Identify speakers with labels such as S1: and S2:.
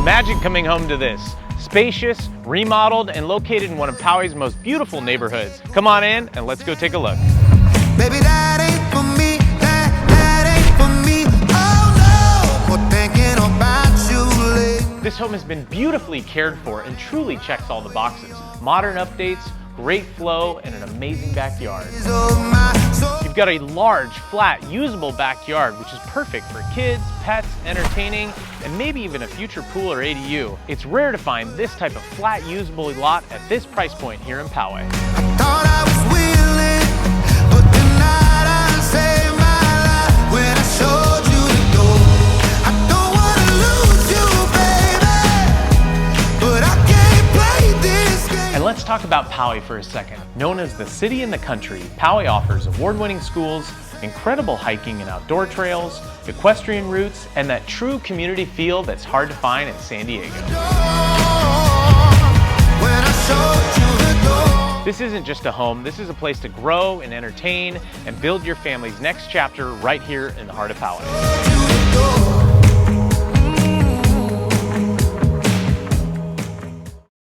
S1: Imagine coming home to this. Spacious, remodeled, and located in one of Poway's most beautiful neighborhoods. Come on in and let's go take a look.
S2: Baby, that ain't for me, that ain't for me. Oh no, we're thinking about you lately.
S1: This home has been beautifully cared for and truly checks all the boxes. Modern updates, great flow, and an amazing backyard. You've got a large, flat, usable backyard, which is perfect for kids, pets, entertaining, and maybe even a future pool or ADU. It's rare to find this type of flat, usable lot at this price point here in Poway.
S2: Thought I was willing, but tonight I saved my life when I showed you the door. I don't wanna lose you, baby, but I can't play this game.
S1: And let's talk about Poway for a second. Known as the city in the country, Poway offers award-winning schools, incredible hiking and outdoor trails, equestrian routes, and that true community feel that's hard to find in San Diego.
S2: When I showed you the door.
S1: This isn't just a home, this is a place to grow and entertain and build your family's next chapter right here in the heart of Poway.